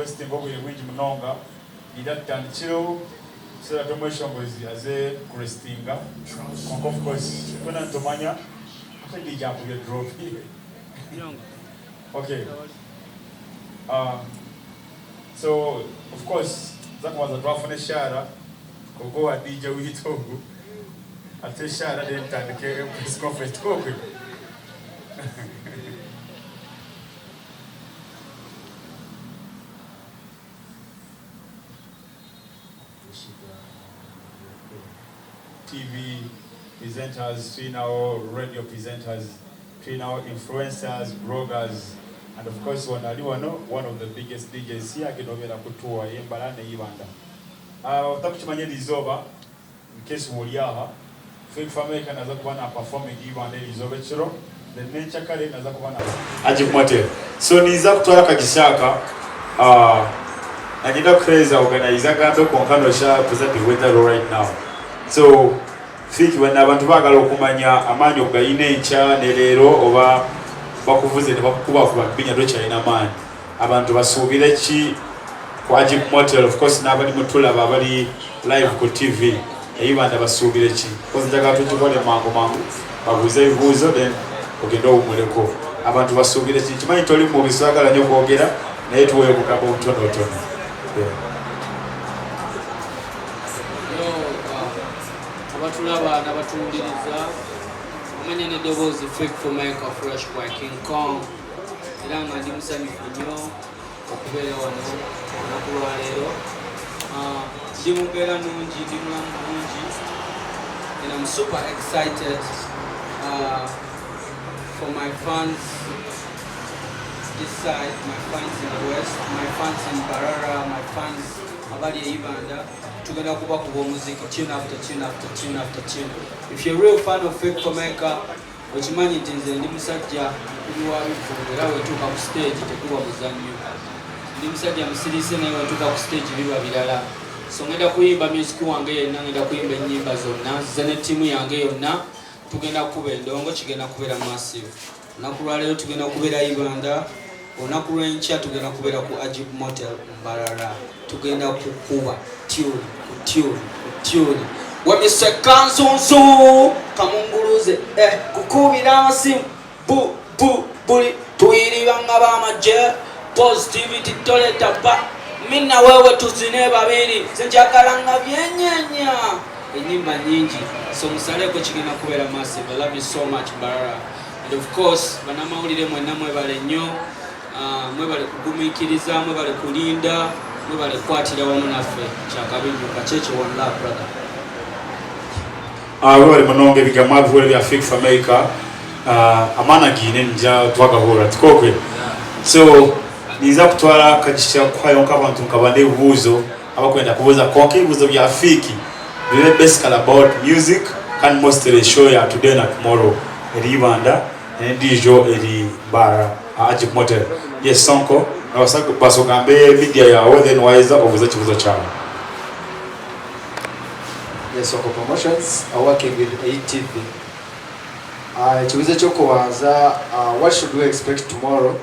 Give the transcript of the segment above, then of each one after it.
Western Uganda mwingi munonga idatandikiro sera tomweshongozi aze kurestinga konko of course kuna ntomanya akadi jambo ya drop okay so of course zakwaza twafune shara koko wa DJ witongo ate shara de tandike press conference kokwe TV presenters, radio presenters, influencers, bloggers, and of course one of the biggest DJs here Genovera Kutua Mbarara ne Uganda. Takuchimanye lizoba in case muliaha Fik Fameica naza kuba na performing Uganda lizoba chiro the nature kale naza kuba na Agip Motel. So niza kutwala kagishaka agenda kukreza organizer gato konkano sha present the weather right now. So Fik when abantu bagala okumanya amanyo gayine ncha nerero oba bakuvuze ne bakuba binya docha ina man abantu basubire ki kwa Agip Motel of course nabali mutula babali live ku TV eyibanda basubire ki kozi jaga tukole mango babuze ibibuzo then ogenda umuleko abantu basubire ki kimanyi toli mu bisagala nyo kwogera naye tuwe kukabo utono Abatulaba nabatuliriza omanya ne dobozi Fik Fameica fresh kwa King Kong era nga ndi musanyufu nnyo okubeera wano olunaku lero ndi mumbeera nnungi ndi mulamu bulungi and I'm super excited for my fans this side, my fans in the west, my fans in Mbarara, my fans abali Uganda. Tugenda kuba kuba muziki tune after tune after tune after tune. If you're a real fan of Fik Fameica, okimanyi nti ndi musajja kuliwa bifungera wetuuka ku stage tekuba muzannyo. Ndi musajja musirise naye wetuuka ku stage biba birala. So ngenda kuyimba music wange yenna, ngenda kuyimba ennyimba zonna, zane timu yange yonna, tugenda kuba endongo, kigenda kubeera massive. Olunaku lwa leero tugenda kubeera Uganda, olunaku lw'enkya tugenda kubeera ku Agip Motel Mbarara. Tugenda kukuba tune wabise kanzunzu kamunguluze kukubira amasimu buli tuyiribanga bamaje positivity toleta ba minna wewe tuzine babiri senjakalanga byenyenya enyimba nyingi so musaleko kigenda kubeera massive. I love you so much Mbarara, and of course banamawulire mwenna mwebale nnyo mwebale kugumikiriza mwebale kulinda mwebale kwatira wamu naffe kyakabinyuka cheche one love brother. Webale munonge bigamwa bivule bya Fik Fameica amana gine nja twagahura tukokwe so niza kutwala kajisha kwayonka abantu nkabande buzo abakwenda kubuza konke buzo bya Fiki bibe basically about music can mostly show ya today na tomorrow eri Uganda and dijo eri Mbarara Agip Motel. Yes sonko abasaka basogambe media yawe then wise obuza kibuzo cyawe. Yes, Sonko Promotions are working with ATV. Chibuzo cyo kubanza what should we expect tomorrow?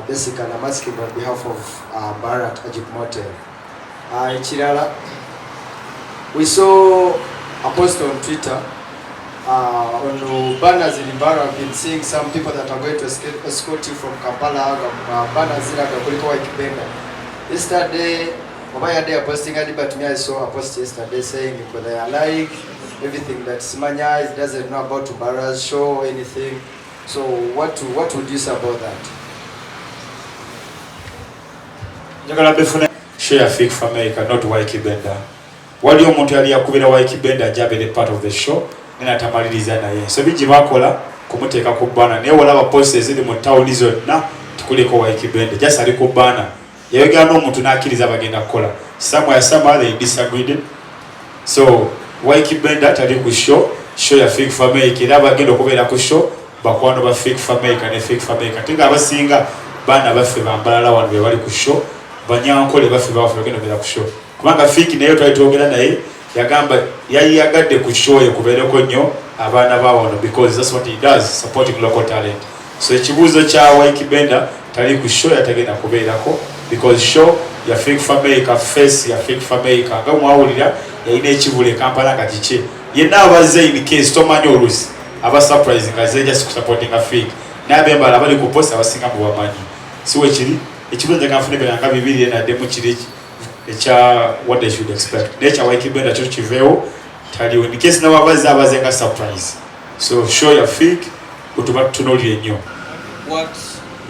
Basically I'm asking on behalf of Mbarara at Agip Motel. Chirala, we saw a post on Twitter on banners in Mbarara. I've been seeing some people that are going to escort you from Kampala, banners in Ankole. Yesterday, they are posting, but me I saw a post yesterday saying because they are like everything that Simanya doesn't know about Mbarara's show or anything. So what would you say about that? Share Fik Fameica, not Waikibenda. While you want to yakubira Waikibenda jabe the part of the show, nina tamaliriza na ye. So biji bakola kumuteka kubana. Ne wala ba posters zili mu town izo na tukuleko Waikibenda. Just ali kubana. Yega no muntu nakiriza bagenda kola. Somewhere they disagreed. So Waikibenda tali ku show ya Fik Fameica era bagenda kubera ku show bakwano ba Fik Fameica ne Fik Fameica. Tinga abasinga bana baffe bambalala wanwe bali ku show. Banyankole baffe bagenda kubera ku show. Kubanga Fik nayo twayitogera naye yagamba yagadde ku show ye kubereko nnyo abana bawono because that's what he does, supporting local talent. So ekibuzo kya Waikibenda tali ku show yatagenda kubeerako because show ya Fik Fameica face ya Fik Fameica nga mwawulira yalina ekivule Kampala nga kiche yenna abaze in case tomanyi olusi aba surprise nga zeja supporting a Fik n'abembala abali ku post abasinga mu bamanyi siwe kiri ekibunza kanfune nga bibiri na demo kiri echa what they should expect nature waikibenda cyo kivewo tali in case na abaze nga surprise so show ya Fik kutuba tunoli ennyo. What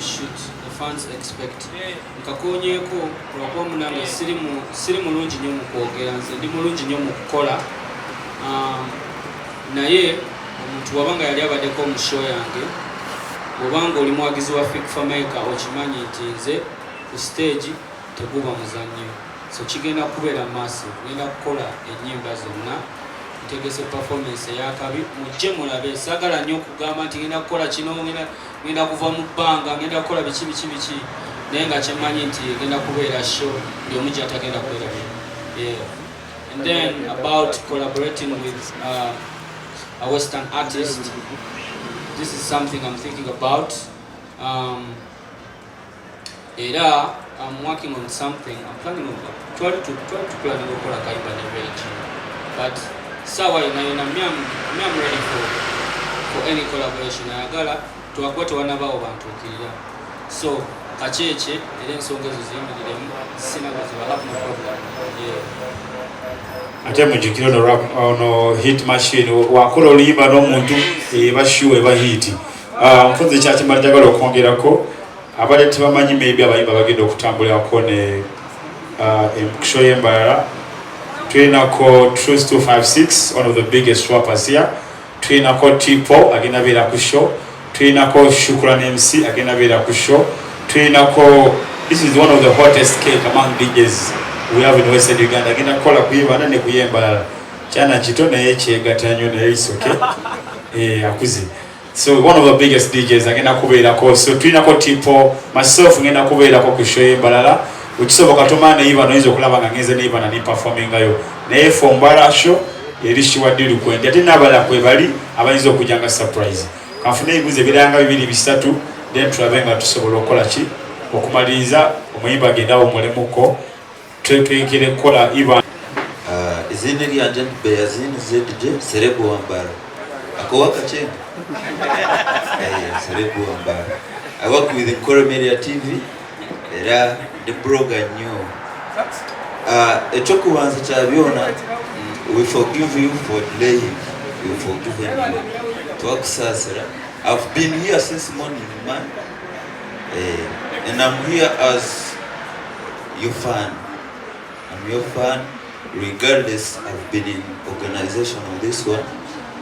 should the fans expect? Nkakonyeko lwakuba munange siri mulungi nnyo mu kwogera, nze ndi mulungi nnyo mu kukola, naye omuntu wabanga yali abaddeko mu show yange bw'obanga oli muwagizi wa Fik Fameica okimanyi nti nze ku stage teguba muzannyo, so kigenda kubeera massive. Ngenda kukola ennyimba zonna, ntegese performance eyakabi, mujje mulabe. Saagala nnyo okugamba nti ngenda kukola kino, ngenda kuva mu bbanga, ngenda kukola biki naye nga kyemmanyi nti ngenda kubeera show ndi omu gy'atagenda kubeera. And then about collaborating with a Western artist, this is something I'm thinking about. Era I'm working on something. I'm planning on try to plan to go kayimba ne village, but sawa ina I'm ready for any collaboration. Ayagala tuwakwate wanabawo bantu okirira, so kacheche era ensonga ezo ziyimiriramu sina kuziba no problem. Ate mujikiro no rap no hit machine wakola oluyimba n'omuntu bashuwe ba hit mfunze kyati majagalo okwongerako abale tebamanyi maybe abayimba bagenda okutambulirako ne show Mbarara. Tulinako Truth 256, one of the biggest rappers here. Tulinako Tipo agenda beera ku show. Tulinako Shukran MC agenda beera ku show. Tulinako, this is one of the hottest cake among DJs we have in Western Uganda. Agenda kola kuyimba ne kuyemba chana chito naye kyegatanyo naye is okay. Akuzi. So one of the biggest DJs agenda kubeerako. So tulinako Tipo, myself ngenda kubeerako ku show Mbarara. Ukisoboka tomane iba noizo kulaba nga ngeze niba na ni performing ayo. Naye for Mbarara show erishiwa diru kwenda. Ate nabala kwebali abayizo okujanga surprise. Kanfune ibuze biranga bibiri bisatu then turabenga tusobola okola ki okumaliriza omuyimba agenda omulemuko twekekere kola iba izina lyanje Beyazini ZJ Serebo Wambara akowaka chenga Serebo Wambara. I work with NKORE Media TV era the blogger new echokubanza kyabyona we forgive you for delaying, we forgive you twakusasira. I've been here since morning, man, and I'm here as your fan. I'm your fan regardless. I've been in organization of this one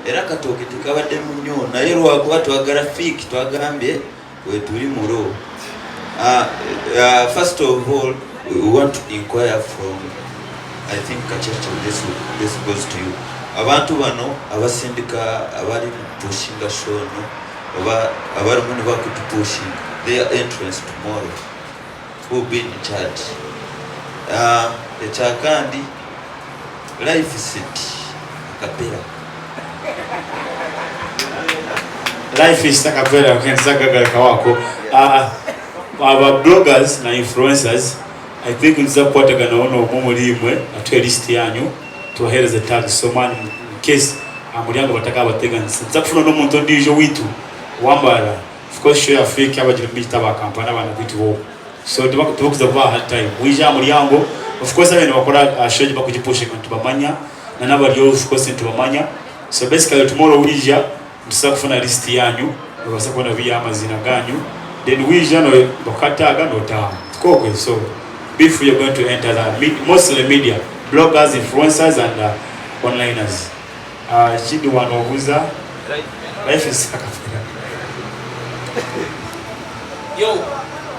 era katoke tikabadde munyo naye lwakuba twagala Fik twagambye we tuli muro. First of all, we want to inquire from, I think, Kachacha, this goes to you. Abantu bano abasindika abali pushinga show no abari muni bakutupushing their entrance tomorrow, who will be in charge. Echakandi life city kapera life is takapera ukensaka kawako. Our bloggers na influencers, I think nzapota ganaono omulimwe atwe list yanyu tuwahereze tag so man in case amulyango bataka abatega nzakufuna n'omuntu ndijo witu Wambara. Of course show ya Fik abajira mbita ba kampana bana bitu bo, so tubakuza kuba hard time wija amulyango. Of course abene bakora show bakujipusha kantu bamanya na nabali of course ntubamanya. So basically tomorrow wija tusakufuna list yanyu basakona biya amazina ganyu. Then we generally bakataga no time. So before you're going to enter the mostly media, bloggers, influencers, and onliners. Chidu wanoguza. Life is yo,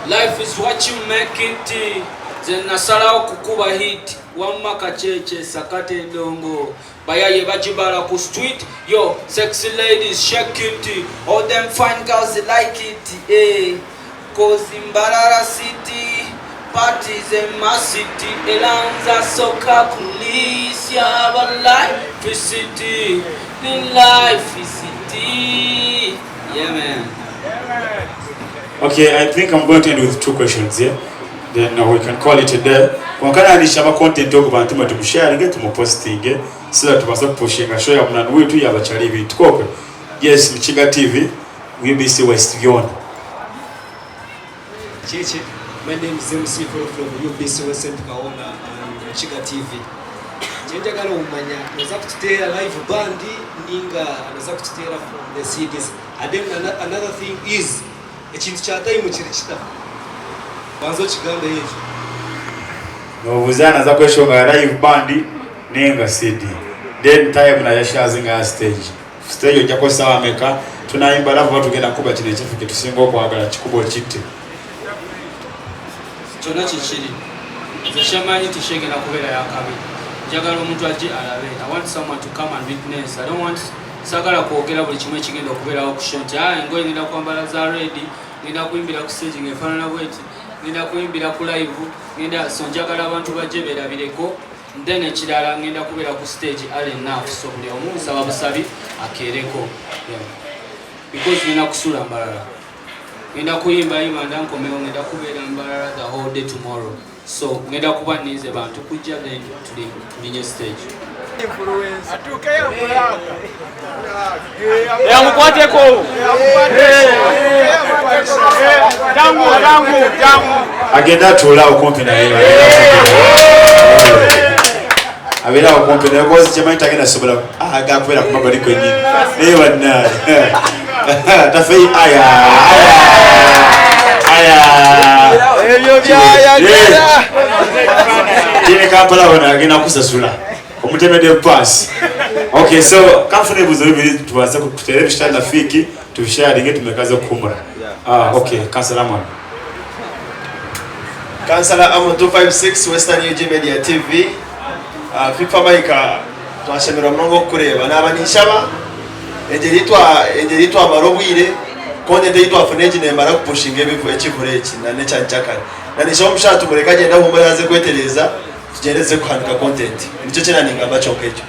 life is what you make it. Zenasala kukuba hit. Wamma kacheche sakate ndongo. Bayaye bajibara ku street. Yo, sexy ladies shake it. All them fine girls they like it. Cause in Mbarara city, parties in my city. Elanza soka police. But life is city. The life is city. Yeah, man. Okay, I think I'm going to end with two questions here. then we can call it a day. Kwankana alishaba content oku bantu mwe tumusharinge tumupostinge sila tubasa kupushinga show ya mnanu wetu ya bachali bitu kope. Yes, Mchinga TV, UBC West Uganda. Chichi, my name is MC from UBC West Uganda and Mchinga TV. Chenja galo umanya, naza kututera live bandi ninga naza kututera from the CDs. And then another thing is ekintu cha time chirichita. Banzo chiganda yejo. No buzana za kweshonga live bandi ninga CD. Then time na yashazinga stage. Stage ojako sawa meka tunaimba lava tugenda kuba kine kifike tusingo kwagala kikubo kiti. Chona chichiri. Zeshama iti shege na kubera yakabi. Jagala omuntu aje alabe. I want someone to come and witness. I don't want sagala kwogera buli kimwe kigenda okubera okushonti. Ngoye nina kwambala za ready, nina kuimbira ku stage ngefanana bweti, nina kuimbira ku live, nina sonjagala abantu baje berabireko. Then ekirala ngenda kubera ku stage all enough so buli omu nsaba busabi akereko. Because nina kusula Mbarara. Ngenda kuyimba imanda nkomewo ngenda kubeera Mbarara the whole day tomorrow. So ngenda kuba nize bantu kujja then tulinye stage. Influence. Yamukwateko. Jangu. Agenda tula okumpi na yeye. Abera okumpi na yeye chema itagenda sobola agapera ku mabaliko nyingi. Newa na. Tafei aya. Ebyo byayagala. Tine Kampala wana agenda kusasula. Omutemede pass. Okay, so kamfune buzo bibiri tubaza kutere bishana Fiki tubisharinge tumekaza kumura. Okay, Kansala man. Kansala Amo 256 Western Uganda Media TV. Fik Fameica twashemera mnongo kureba nabanishaba enjeritwa amarobwire konde ndeyitwa funeji nemara kupushinga ebivu ekivureki na necha nchakara na nisho mshatu mureka genda humuraze kwetereza tugereze kuhandika content nicho cyena ningamba chokecho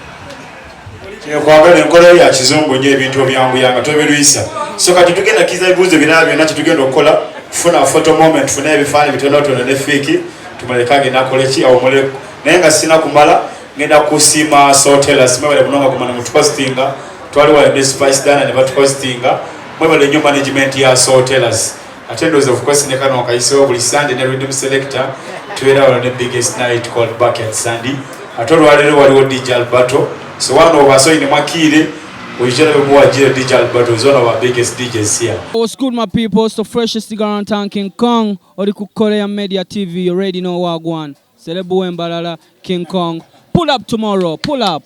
kwagala enkola ya kizungu nyo ebintu byangu yanga tobiruisa so kati tugenda kiza ibuzo binabyo nakyo tugenda okola funa photo moment funa ebifani bitonotono ne Fiki tumalekage nakolechi awo mole nenga sina kumala ngenda kusima sotela simabale munonga kumana mutupostinga twali wa Spice Dana ne batupostinga mwebale nyo management ya sotelas attendos of course ne kano kaiso buli Sunday ne rhythm selector twera on the biggest night called Bucket Sunday atoro walero waliwo DJ Alberto. So one of us in Makiri, we generally go to DJ Alberto, is one of our biggest DJs here. What's good, my people? It's the freshest cigar on town, King Kong, or the NKORE Media TV. You already know what I want. Mbarara, King Kong. Pull up tomorrow. Pull up.